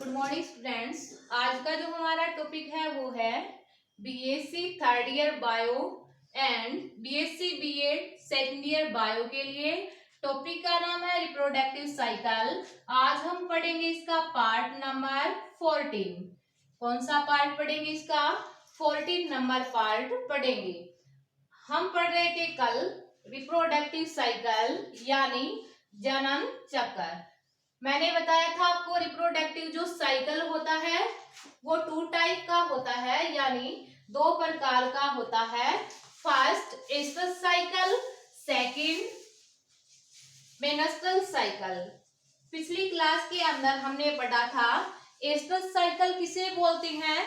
Good morning students. आज का जो हमारा टॉपिक है वो है BSc third year bio and BSc BEd second year bio के लिए। टॉपिक का नाम है रिप्रोडक्टिव साइकिल। आज हम पढ़ेंगे इसका पार्ट नंबर 14। कौन सा पार्ट पढ़ेंगे? इसका 14 नंबर पार्ट पढ़ेंगे। हम पढ़ रहे थे कल रिप्रोडक्टिव साइकिल यानी जनन चक्र। मैंने बताया था आपको रिप्रोडक्टिव जो साइकिल होता है वो 2 टाइप का होता है, यानी 2 प्रकार का होता है। First estrus cycle, second menstrual cycle. पिछली क्लास के अंदर हमने पढ़ा था एस्ट्रस साइकिल किसे बोलते हैं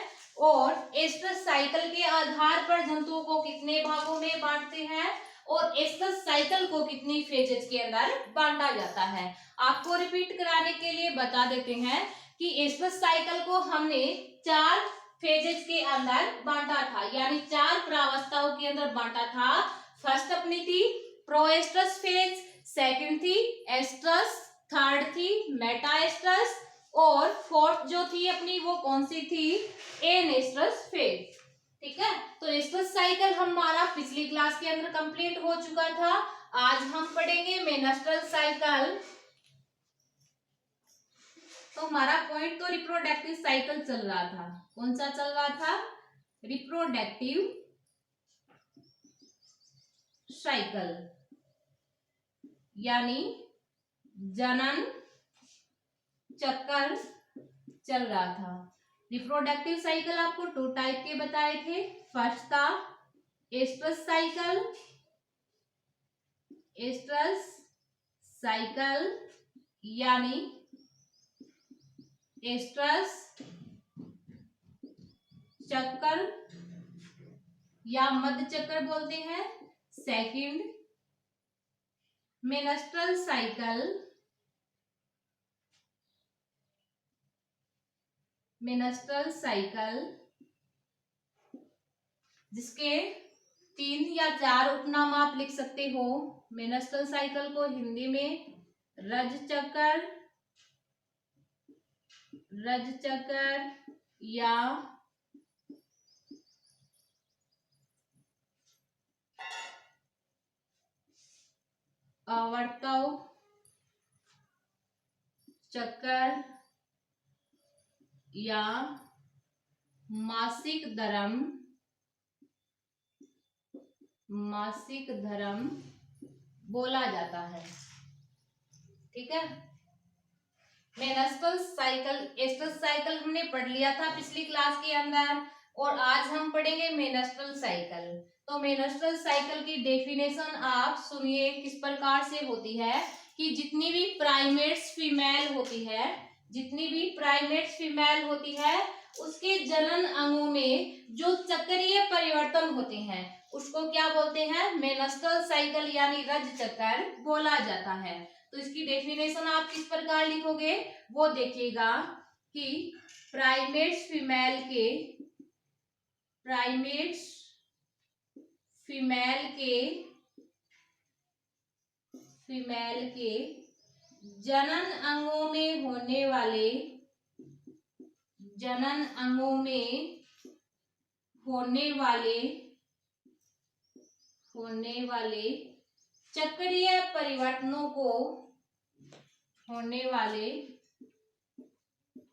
और एस्ट्रस साइकिल के आधार पर जंतुओं को कितने भागों में बांटते हैं और एस्ट्रस साइकिल को कितनी फेजेस के अंदर बांटा जाता है। आपको रिपीट कराने के लिए बता देते हैं कि एस्ट्रस साइकिल को हमने 4 फेजेस के अंदर बांटा था, यानी 4 प्रावस्थाओं के अंदर बांटा था। फर्स्ट अपनी थी प्रोएस्ट्रस फेज, सेकंड थी एस्ट्रस, थर्ड थी मेटा एस्ट्रस और फोर्थ जो थी अपनी वो कौन सी थी? Anoestrus phase. ठीक है, तो एस्ट्रस साइकिल हमारा पिछली क्लास के अंदर कंप्लीट हो चुका था। आज हम पढ़ेंगे मेंस्ट्रुअल साइकिल। तो हमारा पॉइंट तो रिप्रोडक्टिव साइकिल चल रहा था। कौन सा चल रहा था? रिप्रोडक्टिव साइकिल यानी जनन चक्र चल रहा था। रिप्रोडक्टिव साइकिल आपको 2 टाइप के बताए थे। फर्स्ट था एस्ट्रस साइकिल, एस्ट्रस साइकिल यानी एस्ट्रस चक्र या मध्य चक्र बोलते हैं। Second menstrual cycle, menstrual cycle जिसके 3 या 4 उपनाम आप लिख सकते हो। मेंस्ट्रुअल साइकिल को हिंदी में रजचक्र, रजचक्र या आवर्तव चक्र या मासिक धर्म, मासिक धर्म बोला जाता है। ठीक है, मेंस्ट्रुअल साइकिल, एस्ट्रस साइकिल हमने पढ़ लिया था पिछली क्लास के अंदर और आज हम पढ़ेंगे मेंस्ट्रुअल साइकिल। तो मेंस्ट्रुअल साइकिल की डेफिनेशन आप सुनिए किस प्रकार से होती है कि जितनी भी प्राइमेट्स फीमेल होती है, जितनी भी प्राइमेट्स फीमेल होती है उसके जनन अंगों में जो चक्रीय परिवर्तन होते हैं उसको क्या बोलते हैं? मेंस्ट्रुअल साइकिल यानी रज चक्र बोला जाता है। तो इसकी डेफिनेशन आप किस प्रकार लिखोगे वो देखिएगा कि प्राइमेट्स फीमेल के, प्राइमेट्स फीमेल के, फीमेल के जनन अंगों में होने वाले, जनन अंगों में होने वाले, होने वाले चक्रीय परिवर्तनों को, होने वाले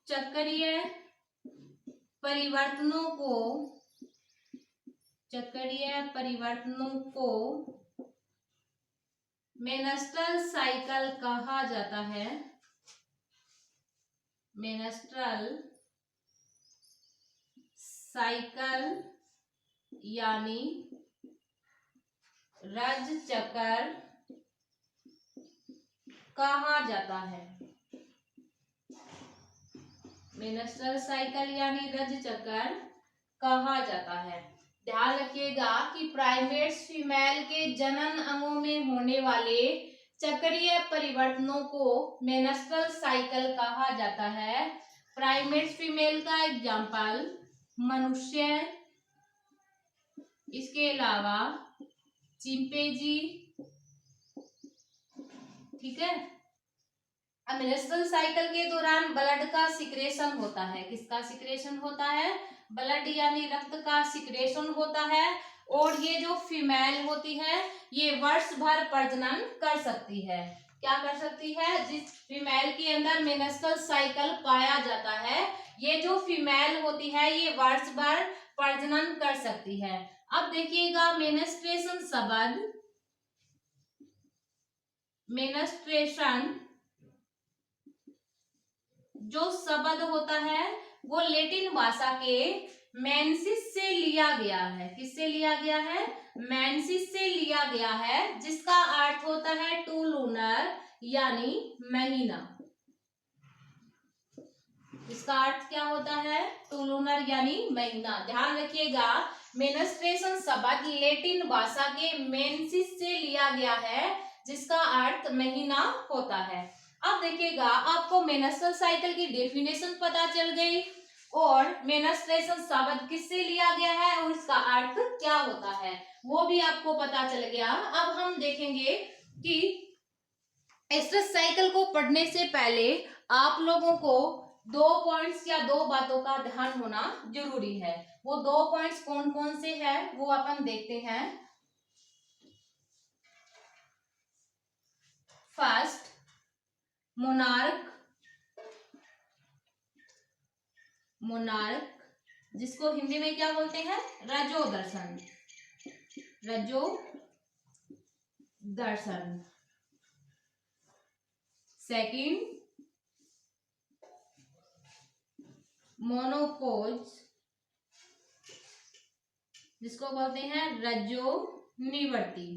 चक्रीय परिवर्तनों को, चक्रीय परिवर्तनों को मेंस्ट्रुअल साइकिल कहा जाता है। मेंस्ट्रुअल साइकिल यानी रज चक्र कहा जाता है। मेंस्ट्रुअल साइकिल यानी रज चक्र कहा जाता है। ध्यान रखिएगा कि प्राइमेट्स फीमेल के जनन अंगों में होने वाले चक्रीय परिवर्तनों को मेंस्ट्रुअल साइकिल कहा जाता है। प्राइमेट्स फीमेल का एग्जांपल मनुष्य, इसके अलावा चिंपैंजी, ठीक है, अब मेंस्ट्रुअल साइकिल के दौरान ब्लड का सिक्रेशन होता है। किसका सिक्रेशन होता है? ब्लड यानी रक्त का सिक्रेशन होता है। और ये जो फीमेल होती है ये वर्ष भर प्रजनन कर सकती है। क्या कर सकती है? जिस फीमेल के अंदर मेंस्ट्रुअल साइकिल पाया जाता है ये जो फीमेल होती है ये वर्ष भर प्रजनन कर सकती है। अब देखिएगा मेंस्ट्रुएशन शब्द, मेंस्ट्रुएशन जो शब्द होता है वो लैटिन भाषा के मेंसिस से लिया गया है। किससे लिया गया है? मेंसिस से लिया गया है, जिसका अर्थ होता है टू लूनर यानी महीना। इसका अर्थ क्या होता है? टू लूनर यानी महीना। ध्यान रखिएगा मेंस्ट्रुएशन शब्द लैटिन भाषा के मेंसिस से लिया गया है, जिसका अर्थ महीना होता है। अब देखिएगा आपको मेंस्ट्रुअल साइकिल की डेफिनेशन पता चल गई और मेंस्ट्रुएशन शब्द किससे लिया गया है और इसका अर्थ क्या होता है वो भी आपको पता चल गया। अब हम देखेंगे कि एस्ट्रस साइकिल को पढ़ने से पहले आप लोगों को 2 पॉइंट्स या 2 बातों का ध्यान होना जरूरी है। वो 2 पॉइंट्स कौन कौन से हैं वो अपन देखते हैं। फर्स्ट, मोनार्क, मोनार्क जिसको हिंदी में क्या बोलते हैं? रजो दर्शन, रजो दर्शन। सेकंड, मोनोपोज जिसको बोलते हैं रजो निवर्ती,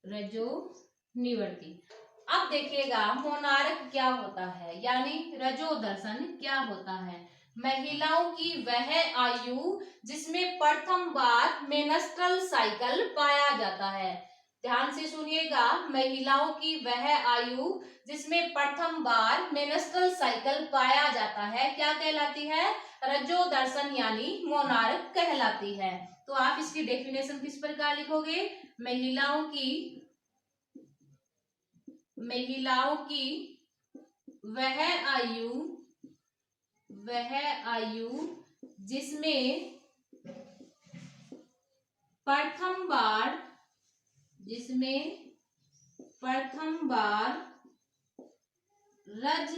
रजो निवर्ती। अब देखिएगा मोनार्क क्या होता है यानी रजो दर्शन क्या होता है। महिलाओं की वह आयु जिसमें प्रथम बार मेंस्ट्रुअल साइकिल पाया जाता है। ध्यान से सुनिएगा, महिलाओं की वह आयु जिसमें प्रथम बार मेंस्ट्रुअल साइकिल पाया जाता है क्या कहलाती है? रजो दर्शन यानी मोनार्क कहलाती है। तो आप इसकी डेफिनेशन किस प्रकार लिखोगे? महिलाओं की वह आयु जिसमें प्रथम बार रज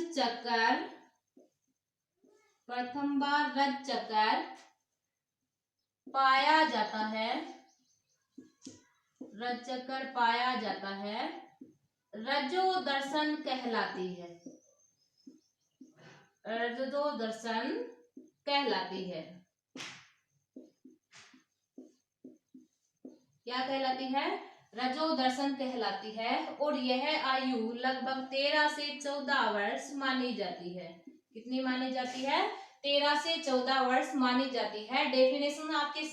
चक्कर पाया जाता है, रज चक्कर पाया जाता है, रजो दर्शन कहलाती है, रजो दर्शन कहलाती है। क्या कहलाती है? रजो दर्शन कहलाती है। और यह आयु लगभग 13 से 14 वर्ष मानी जाती है। कितनी मानी जाती है? 13 से 14 वर्ष मानी जाती है। डेफिनेशन आपके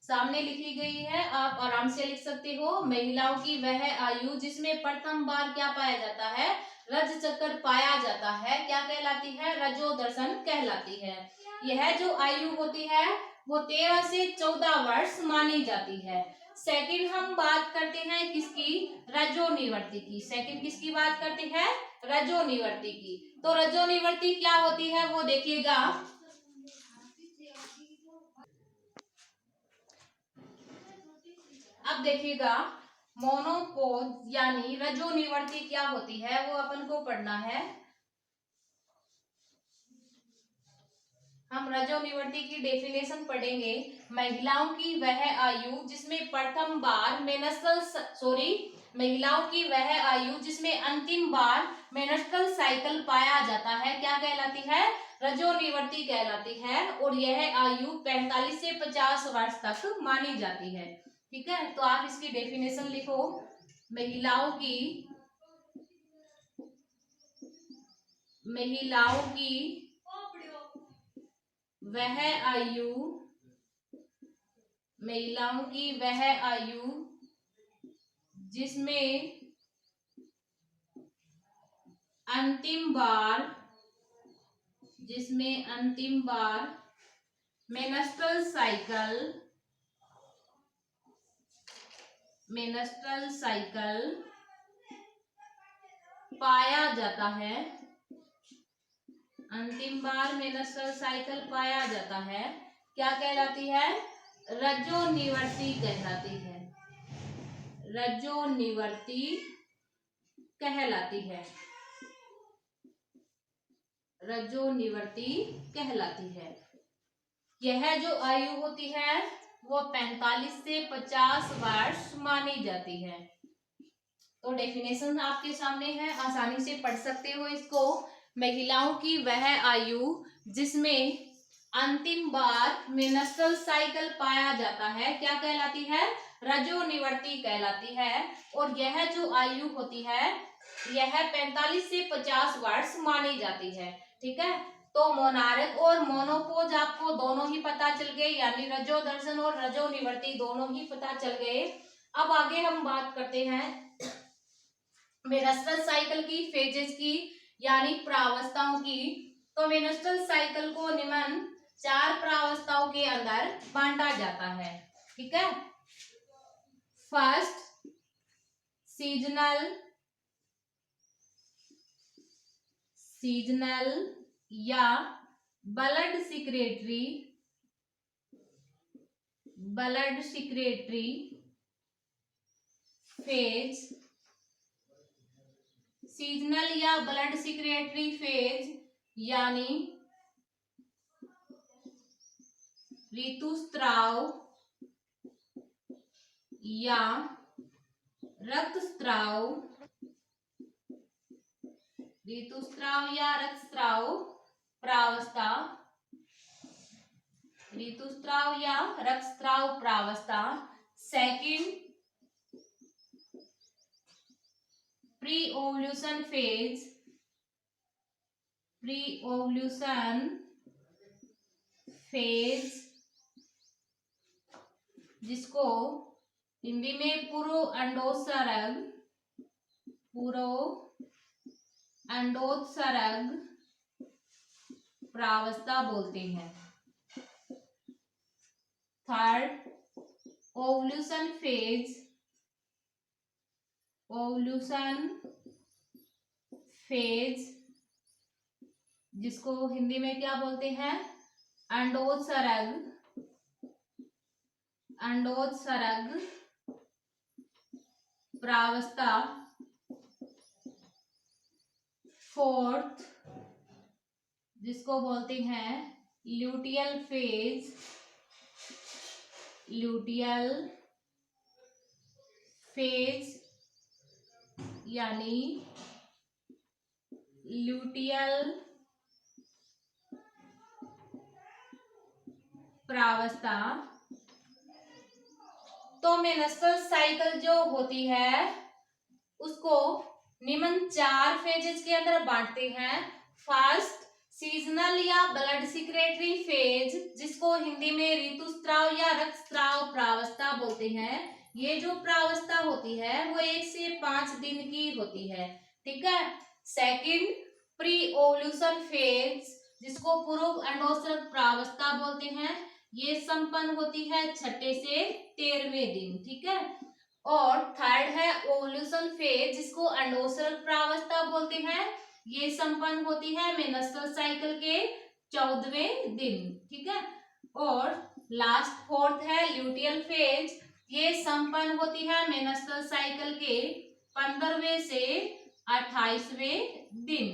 सामने लिखी गई है, आप आराम से लिख सकते हो। महिलाओं की वह आयु जिसमें प्रथम बार क्या पाया जाता है? रज चक्कर पाया जाता है, क्या कहलाती है? रजो दर्शन कहलाती है। यह जो आयु होती है वो 13 से 14 वर्ष मानी जाती है। सेकंड हम बात करते हैं किसकी? रजो निवर्ती की। सेकंड किसकी बात करते हैं? रजो निवर्ती की। तो रजो निवर्ती क्या होती है वो देखिएगा। अब देखिएगा मोनोपोज यानी रजो निवर्ती क्या होती है वो अपन को पढ़ना है। हम रजो निवर्ती की डेफिनेशन पढ़ेंगे। महिलाओं की वह आयु जिसमें प्रथम बार महिलाओं की वह आयु जिसमें अंतिम बार मेंस्ट्रुअल साइकिल पाया जाता है क्या कहलाती है? रजो निवर्ती कहलाती है। और यह आयु 45 से 50 वर्ष तक मानी जाती है। ठीक है, तो आप इसकी डेफिनेशन लिखो। महिलाओं की वह आयु, महिलाओं की वह आयु जिसमें अंतिम बार मेंस्ट्रुअल साइकिल पाया जाता है, अंतिम बार मेंस्ट्रुअल साइकिल पाया जाता है, क्या कहलाती है? रजोनिवर्ती कहलाती है, रजोनिवर्ती कहलाती है, रजोनिवर्ती कहलाती है। यह जो आयु होती है वो 45 से 50 वर्ष मानी जाती है। तो डेफिनेशन आपके सामने है, आसानी से पढ़ सकते हो इसको। महिलाओं की वह आयु जिसमें अंतिम बार मेंस्ट्रुअल साइकिल पाया जाता है क्या कहलाती है? रजोनिवर्ती कहलाती है। और यह जो आयु होती है यह 45 से 50 वर्ष मानी जाती है। ठीक है, तो मोनार्क और मोनोपोज आपको दोनों ही पता चल गए, यानी रजो दर्शन और रजोनिवर्ती दोनों ही पता चल गए। अब आगे हम बात करते हैं मेंस्ट्रुअल साइकिल की फेजेस की, यानी प्रावस्थाओं की। तो मेंस्ट्रुअल साइकिल को निम्न 4 प्रावस्थाओं के अंदर बांटा जाता है। ठीक है, फर्स्ट सीजनल, सीजनल या blood secretory, blood secretory phase, seasonal या ब्लड सिक्रेटरी फेज यानी ऋतुस्राव या रक्तस्राव, ऋतुस्राव या रक्तस्राव प्रावस्था, ऋतुस्राव या रक्तस्राव प्रावस्था। Second pre ovulation phase, pre ovulation phase जिसको हिंदी में पूर्व अंडोत्सर्ग, पूर्व अंडोत्सर्ग प्रावस्था बोलते हैं। Third ovulation phase, ovulation phase जिसको हिंदी में क्या बोलते हैं? अंडोत्सर्ग, अंडोत्सर्ग प्रावस्था। फोर्थ जिसको बोलते हैं ल्यूटियल फेज, ल्यूटियल फेज यानी ल्यूटियल प्रावस्था। तो मेंस्ट्रुअल साइकिल जो होती है उसको निम्न 4 फेजेस के अंदर बांटते हैं। फर्स्ट सीजनल या ब्लड सिक्रेटरी फेज जिसको हिंदी में ऋतुस्राव या रक्तस्राव प्रावस्था बोलते हैं। ये जो प्रावस्था होती है वो 1 से 5 दिन की होती है। ठीक है, सेकंड प्री ओव्यूलेशन फेज जिसको पूर्व अंडोत्सर्ग प्रावस्था बोलते हैं। ये संपन्न होती है 6 से 13वें दिन। ठीक है, और थर्ड है ओव्यूलेशन फेज जिसको अंडोत्सर्ग प्रावस्था बोलते हैं। ये संपन्न होती है मेंस्ट्रुअल साइकिल के 14वें दिन। ठीक है, और लास्ट फोर्थ है ल्यूटियल फेज, ये संपन्न होती है मेंस्ट्रुअल साइकिल के 15वें से 28वें दिन।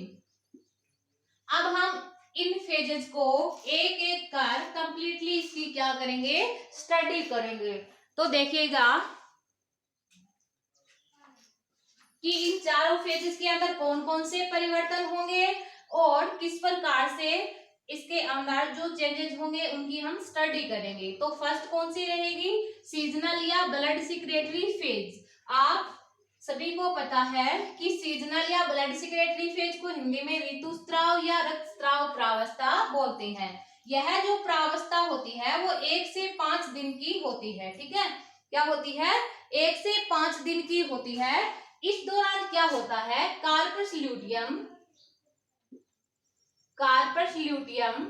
अब हम इन फेजेस को एक एक कर कंप्लीटली इसकी क्या करेंगे? स्टडी करेंगे। तो देखिएगा कि इन चारों फेजेस के अंदर कौन कौन से परिवर्तन होंगे और किस प्रकार से इसके अंदर जो चेंजेस होंगे उनकी हम स्टडी करेंगे। तो फर्स्ट कौन सी रहेगी? सीजनल या ब्लड सिक्रेटरी फेज। आप सभी को पता है कि सीजनल या ब्लड सिक्रेटरी फेज को हिंदी में ऋतुस्राव या रक्तस्राव प्रावस्था बोलते हैं। यह जो प्रावस्था होती है वो 1 से 5 दिन की होती है। ठीक है, क्या होती है? 1 से 5 दिन की होती है। इस दौरान क्या होता है? कार्पस ल्यूटियम, कार्पस ल्यूटियम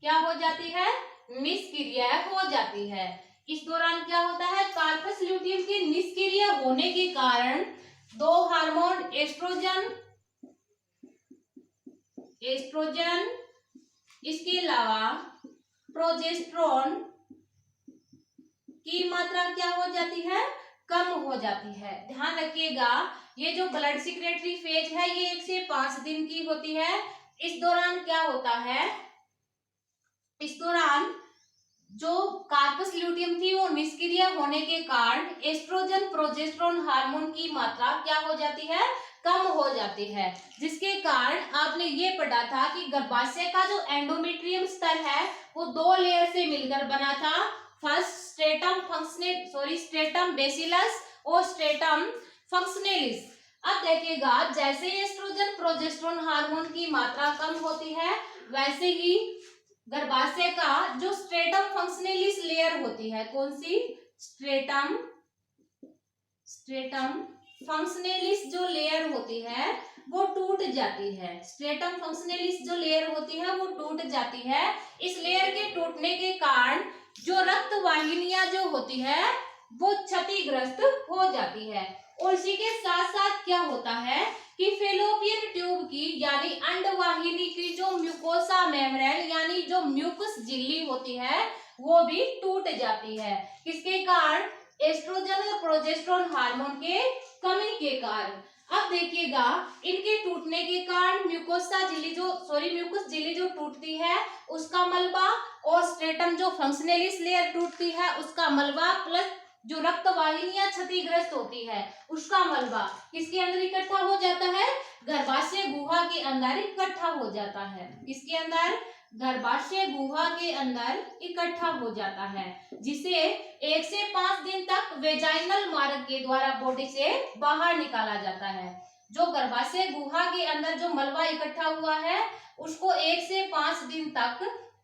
क्या हो जाती है? निष्क्रिय हो जाती है। इस दौरान क्या होता है? कार्पस ल्यूटियम के निष्क्रिय होने के कारण दो हार्मोन एस्ट्रोजन इसके अलावा प्रोजेस्टेरोन की मात्रा क्या हो जाती है, कम हो जाती है। ध्यान रखिएगा, ये जो ब्लड सिक्रेटरी फेज है ये 1 से 5 दिन की होती है। इस दौरान क्या होता है, इस दौरान जो कार्पस ल्यूटियम थी वो निष्क्रिय होने के कारण एस्ट्रोजन प्रोजेस्टेरोन हार्मोन की मात्रा क्या हो जाती है, कम हो जाती है, जिसके कारण आपने ये पढ़ा था कि गर्भाशय का जो एंडोमेट्रियम स्तर है वो 2 लेयर से मिलकर बना था। फर्स्ट स्ट्रेटम बेसिलस और स्ट्रेटम फंक्शनलिस। अब देखिएगा, जैसे एस्ट्रोजन प्रोजेस्टेरोन हार्मोन की मात्रा कम होती है वैसे ही गर्भाशय का जो स्ट्रेटम फंक्शनलिस लेयर होती है, कौन सी, स्ट्रेटम फंक्शनलिस जो लेयर होती है वो टूट जाती है। स्ट्रेटम फंक्शनलिस जो लेयर होती है वो टूट जाती है। इस लेयर के टूटने के कारण जो रक्त वाहिनियां जो होती है वो क्षतिग्रस्त हो जाती है। और इसी के साथ साथ क्या होता है कि फेलोपियन ट्यूब की यानी अंडवाहिनी की जो म्यूकोसा मेम्ब्रेन यानी जो म्यूकस झिल्ली होती है वो भी टूट जाती है। किसके कारण, एस्ट्रोजन और प्रोजेस्टेरोन हार्मोन के कमी के कारण। अब देखिएगा, इनके टूटने के कारण म्यूकस झिल्ली जो टूटती है उसका मलबा और स्ट्रेटम जो फंक्शनलिस लेयर टूटती है उसका मलबा प्लस जो रक्त वाहिनियां क्षतिग्रस्त होती है उसका मलबा किसके अंदर इकट्ठा हो जाता है, गर्भाशय गुहा के अंदर इकट्ठा हो जाता है। किसके अंदर, गर्भाशय गुहा के अंदर इकट्ठा हो जाता है, जिसे 1 से 5 दिन तक वेजाइनल मार्ग के द्वारा बॉडी से बाहर निकाला जाता है। जो गर्भाशय गुहा के अंदर जो मलबा इकट्ठा हुआ है उसको 1 से 5 दिन तक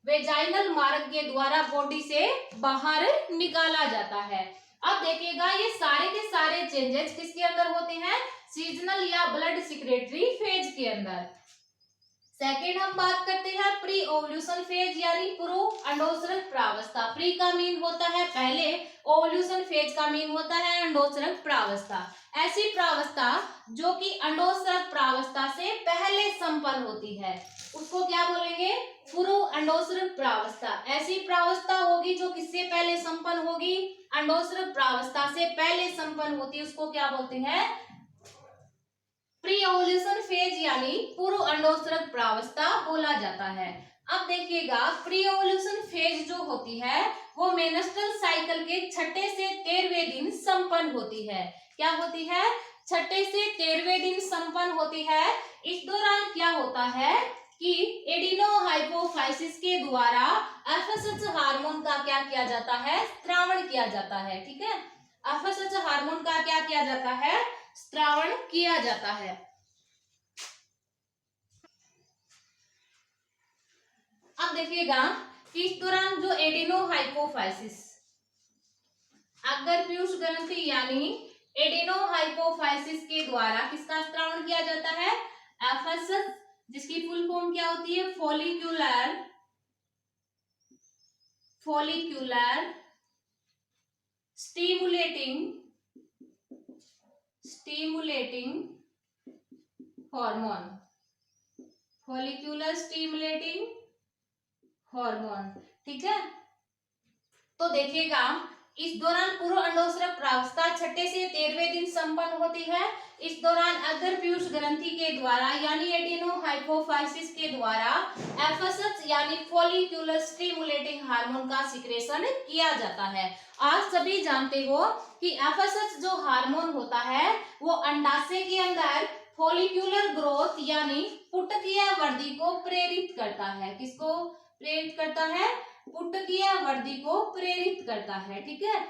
वेजाइनल मार्ग के द्वारा बॉडी से बाहर निकाला जाता है। अब देखिएगा, ये सारे के सारे चेंजेस किसके अंदर होते हैं, सीजनल या ब्लड सिक्रेटरी फेज के अंदर। सेकेंड हम बात करते हैं प्री ओव्यूलेशन फेज यानी पूर्व अंडोत्सर्ग प्रावस्था। प्री का मीन होता है पहले, ओव्यूलेशन फेज का मीन होता है अंडोत्सर्ग प्रावस्था। ऐसी प्रावस्था जो कि अंडोत्सर्ग प्रावस्था से पहले संपन्न होती है उसको क्या बोलेंगे, पूर्व अंडोत्सर्ग प्रावस्था। ऐसी प्रावस्था होगी जो किससे पहले संपन्न होगी, अंडोत्सर्ग प्रावस्था से पहले संपन्न होती है, उसको क्या बोलते हैं, प्री ओव्यूलेशन फेज यानी पूर्व अंडोत्सर्ग प्रावस्था बोला जाता है। अब देखिएगा, प्री ओव्यूलेशन फेज जो होती है वो मेंस्ट्रुअल साइकिल के 6 से 13वें दिन संपन्न होती है। क्या होती है, 6 से 13वें दिन संपन्न होती है। इस दौरान क्या होता है कि एडिनोहाइपोफाइसिस के द्वारा एफएसएच हार्मोन का क्या किया जाता है, स्त्रावण किया जाता है। ठीक है, एफएसएच हार्मोन का क्या किया जाता है, स्त्रावण किया जाता है। अब देखिएगा कि इस दौरान जो एडिनोहाइपोफाइसिस, अगर पीयूष ग्रंथि यानी एडिनोहाइपोफाइसिस के द्वारा किसका स्त्रावण किया जाता है, एफएसएच, जिसकी फुल फॉर्म क्या होती है, follicular stimulating hormone, follicular stimulating hormone. ठीक है, तो देखिएगा इस दौरान पूर्व अंडोत्सर्ग प्रावस्था 6 से 13वें दिन संपन्न होती है। इस दौरान अग्र पीयूष ग्रंथि के द्वारा यानी एडिनोहाइपोफाइसिस के द्वारा एफएसएच यानी फॉलिक्यूलर स्टिमुलेटिंग हार्मोन का सिक्रेशन किया जाता है। आप सभी जानते हो कि एफएसएच जो हार्मोन होता है वो अंडाशय के अंदर फॉलिक्यूलर ग्रोथ यानी पुटकीय वृद्धि को प्रेरित करता है। किसको प्रेरित करता है, पुटकीय वृद्धि को प्रेरित करता है। ठीक है,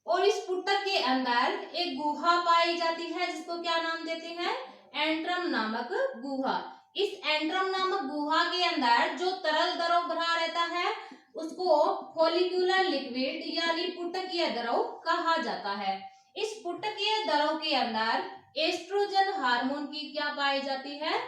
और इस पुटक के अंदर एक गुहा पाई जाती है जिसको क्या नाम देते हैं, एंट्रम नामक गुहा। इस एंट्रम नामक गुहा के अंदर जो तरल द्रव भरा रहता है उसको फॉलिक्यूलर लिक्विड यानी पुटकीय द्रव कहा जाता है। इस पुटकीय द्रव के अंदर एस्ट्रोजन हार्मोन की क्या पाई जाती है,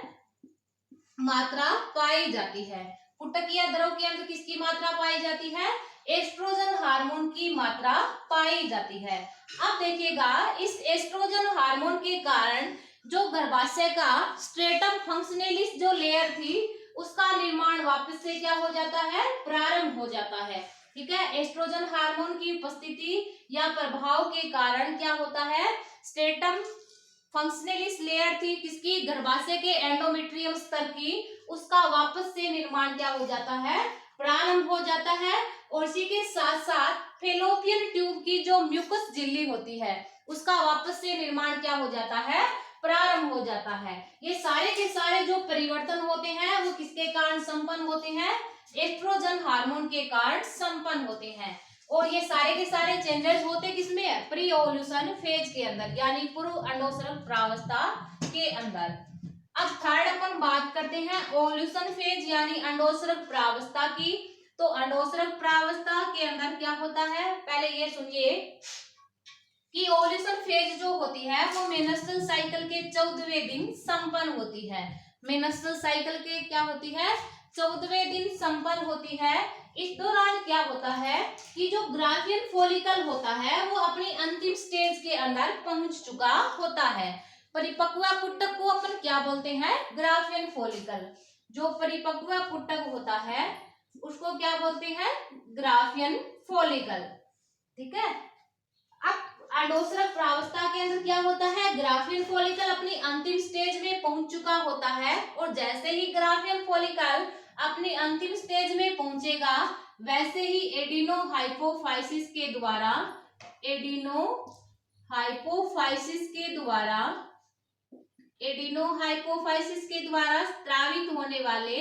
मात्रा पाई जाती है। पुटकीय द्रव के अंदर किसकी मात्रा पाई जाती है, एस्ट्रोजन हार्मोन की मात्रा पाई जाती है। अब देखिएगा, इस एस्ट्रोजन हार्मोन के कारण जो गर्भाशय का स्ट्रेटम फंक्शनलिस जो लेयर थी उसका निर्माण वापस से क्या हो जाता है, प्रारंभ हो जाता है। ठीक है, एस्ट्रोजन हार्मोन की उपस्थिति या प्रभाव के कारण क्या होता है, स्ट्रेटम फंक्शनलिस लेयर थी किसकी, गर्भाशय के एंडोमेट्रियम स्तर की, उसका वापस से निर्माण क्या हो जाता है, प्रारंभ हो जाता है। और इसी के साथ साथ फेलोपियन ट्यूब की जो म्यूकस झिल्ली होती है उसका वापस से निर्माण क्या हो जाता है, प्रारंभ हो जाता है। ये सारे के सारे जो परिवर्तन होते हैं वो किसके कारण संपन्न होते हैं, एस्ट्रोजन हार्मोन के कारण संपन्न होते हैं। और ये सारे के सारे चेंजेस होते किसमें, प्री ओव्यूलेशन फेज के अंदर, यानी पूर्व अंडोत्सर्ग प्रावस्था के अंदर। अब थर्ड अपन बात करते हैं ओव्यूलेशन फेज यानी अंडोत्सर्ग प्रावस्था की। तो अंडोत्सर्ग प्रावस्था के अंदर क्या होता है, पहले ये सुनिए कि ओव्यूलेशन फेज जो होती है वो मेंस्ट्रुअल साइकिल के 14वें दिन संपन्न होती है। मेंस्ट्रुअल साइकिल के क्या होती है, 14वें दिन संपन्न होती है। इस दौरान क्या होता है कि जो ग्राफियन फॉलिकल होता है वो अपनी अंतिम स्टेज के अंदर पहुंच चुका होता है। परिपक्व पुटक को अपन क्या बोलते हैं, ग्राफियन फॉलिकल। जो परिपक्व पुटक होता है उसको क्या बोलते हैं, ग्राफियन फॉलिकल। ठीक है, अब अंडोत्सर्ग प्रावस्था के अंदर क्या होता है, ग्राफियन फॉलिकल अपनी अंतिम स्टेज में पहुंच चुका होता है। और जैसे ही ग्राफियन फॉलिकल अपनी अंतिम स्टेज में पहुंचेगा वैसे ही एडिनोहाइपोफाइसिस के द्वारा स्रावित होने वाले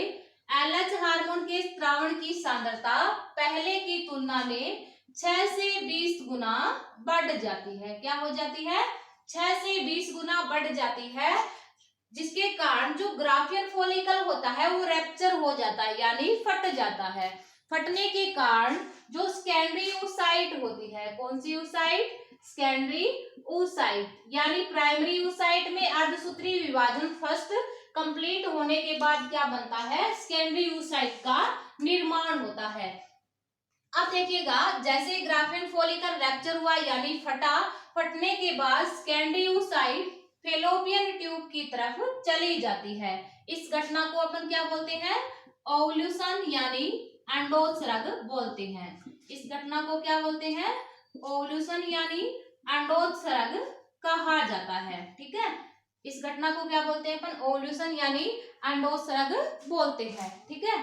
एलएच हार्मोन के स्रावण की सांद्रता पहले की तुलना में 6 से 20 गुना बढ़ जाती है। क्या हो जाती है, 6 से 20 गुना बढ़ जाती है, जिसके कारण जो ग्राफियन फॉलिकल होता है वो रैप्चर हो जाता है यानी फट जाता है। फटने के कारण जो सेकेंडरी oocyte होती है, कौन सी oocyte, सेकेंडरी oocyte, यानी प्राइमरी oocyte में अर्धसूत्री विभाजन फर्स्ट कंप्लीट होने के बाद क्या बनता है, सेकेंडरी oocyte का निर्माण होता है। अब देखिएगा, जैसे ग्राफियन फॉलिकल रैप्चर हुआ यानी फटा, फटने के बाद सेकेंडरी oocyte फेलोपियन ट्यूब की तरफ चली जाती है। इस घटना को अपन क्या बोलते हैं, ओव्यूलेशन यानी अंडोत्सर्ग बोलते हैं। इस घटना को क्या बोलते हैं, ओव्यूलेशन यानी अंडोत्सर्ग कहा जाता है। ठीक है, इस घटना को क्या बोलते हैं अपन, ओव्यूलेशन यानी अंडोत्सर्ग बोलते हैं। ठीक है,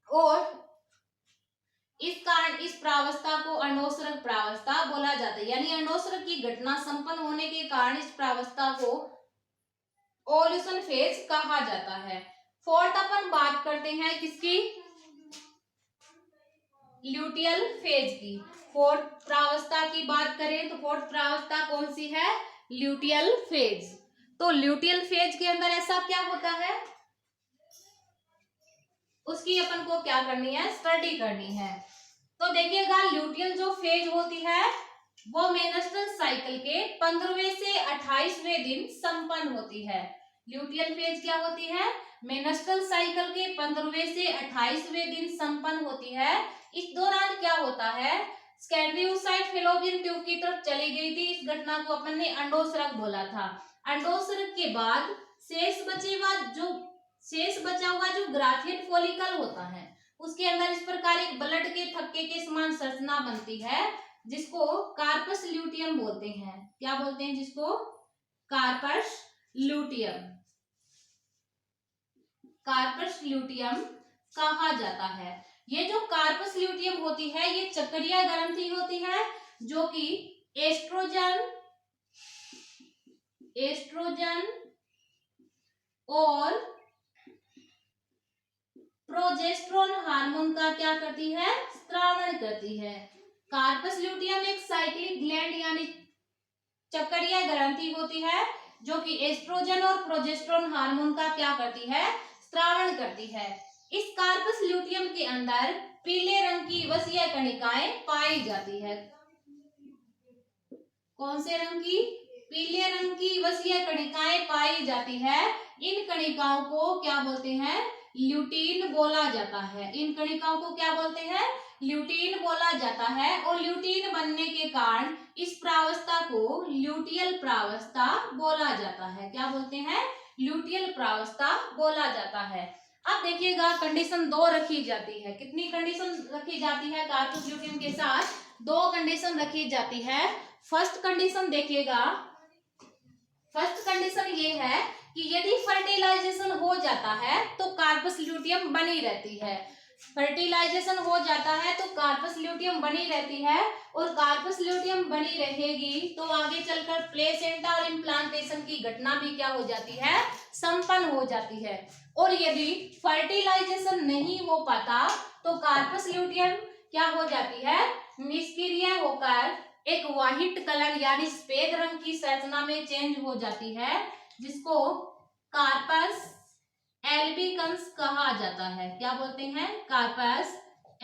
और इस कारण इस प्रावस्था को अंडोत्सर्ग प्रावस्था बोला जाता है, यानी अंडोत्सर्ग की घटना संपन्न होने के कारण इस प्रावस्था को ओव्यूलेशन फेज कहा जाता है। फोर्थ अपन बात करते हैं किसकी, ल्यूटियल फेज की। फोर्थ प्रावस्था की बात करें तो फोर्थ प्रावस्था कौन सी है, ल्यूटियल फेज। तो ल्यूटियल फेज के अंदर ऐसा क्या होता है, उसकी अपन को क्या करनी है, स्टडी करनी है। तो देखिएगा, ल्यूटियल जो फेज होती है वो मेंस्ट्रुअल साइकिल के 15वें से 28वें दिन संपन्न होती है। ल्यूटियल फेज क्या होती है, मेंस्ट्रुअल साइकिल के 15वें से 28वें दिन संपन्न होती है। इस दौरान क्या होता है, सेकेंडरी oocyte फेलोपियन ट्यूब की तरफ चली गई थी। इस घटना को अपन ने अंडोत्सर्ग बोला था। अंडोत्सर्ग के बाद शेष बचा हुआ जो ग्राफियन फॉलिकल होता है उसके अंदर इस प्रकार एक ब्लड के थक्के के समान संरचना बनती है जिसको कार्पस ल्यूटियम बोलते हैं। क्या बोलते हैं जिसको, कार्पस ल्यूटियम कहा जाता है। ये जो कार्पस ल्यूटियम होती है ये चक्रीय ग्रंथि होती है जो कि एस्ट्रोजन और प्रोजेस्टेरोन हार्मोन का क्या करती है, स्रावण करती है। कार्पस ल्यूटियम एक साइक्लिक ग्लैंड यानी चक्रीय ग्रंथि होती है जो कि एस्ट्रोजन और प्रोजेस्टेरोन हार्मोन का क्या करती है, स्रावण करती है। इस कार्पस ल्यूटियम के अंदर पीले रंग की वसीय कणिकाएं पाई जाती है। कौन से रंग की, पीले रंग की वसीय कणिकाएं पाई जाती है। इन कणिकाओं को क्या बोलते हैं, ल्यूटीन बोला जाता है। इन कणिकाओं को क्या बोलते हैं, ल्यूटीन बोला जाता है और ल्यूटीन बनने के कारण इस प्रावस्था को ल्यूटियल प्रावस्था बोला जाता है। क्या बोलते हैं? ल्यूटियल प्रावस्था बोला जाता है। अब देखिएगा कंडीशन 2 रखी जाती है। कितनी कंडीशन रखी जाती है? कार्पस ल्यूटियम के साथ 2 कंडीशन रखी जाती है। फर्स्ट कंडीशन देखिएगा, फर्स्ट कंडीशन ये है कि यदि फर्टिलाइजेशन हो जाता है तो कार्पस ल्यूटियम बनी रहती है। फर्टिलाइजेशन हो जाता है तो कार्पस ल्यूटियम बनी रहती है और कार्पस ल्यूटियम बनी रहेगी तो आगे चलकर प्लेसेंटा और इम्प्लांटेशन की घटना भी क्या हो जाती है? संपन्न हो जाती है। और यदि फर्टिलाइजेशन नहीं हो पाता तो कार्पस ल्यूटियम क्या हो जाती है? निष्क्रिय होकर एक व्हाइट कलर यानी सफेद रंग की संरचना में चेंज हो जाती है, जिसको कार्पस एल्बिकन्स कहा जाता है। क्या बोलते हैं? कार्पस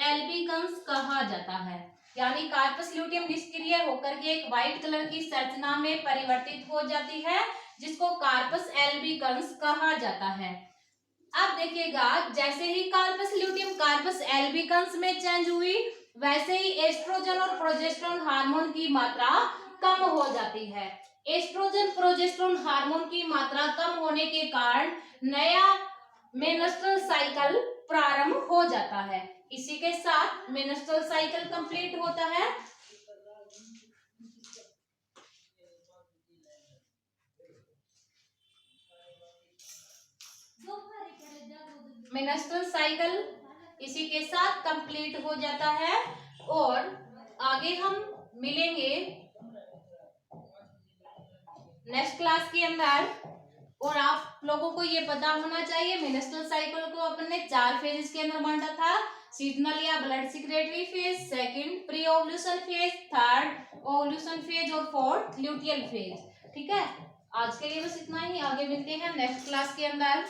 एल्बिकन्स कहा जाता है। यानी कार्पस ल्यूटियम निष्क्रिय होकर के एक व्हाइट कलर की संरचना में परिवर्तित हो जाती है, जिसको कार्पस एल्बिकन्स कहा जाता है। अब देखिएगा, जैसे ही कार्पस ल्यूटियम कार्पस एल्बिकन्स में चेंज हुई, वैसे ही एस्ट्रोजन और प्रोजेस्टेरोन हार्मोन की मात्रा कम हो जाती है। एस्ट्रोजन प्रोजेस्टेरोन हार्मोन की मात्रा कम होने के कारण नया मेनस्ट्रुअल साइकिल प्रारंभ हो जाता है। इसी के साथ मेनस्ट्रुअल साइकिल कंप्लीट होता है। मेनस्ट्रुअल साइकिल इसी के साथ कंप्लीट हो जाता है और आगे हम मिलेंगे नेक्स्ट क्लास के अंदर। और आप लोगों को ये पता होना चाहिए मेनस्ट्रुअल साइकिल को अपन ने 4 फेजेस के अंदर बांटा था। सीजनल या blood secretory phase, second pre ovulation phase, third ovulation phase और फोर्थ ल्यूटियल फेज। ठीक है, आज के लिए बस इतना ही। आगे मिलते हैं नेक्स्ट क्लास के अंदर।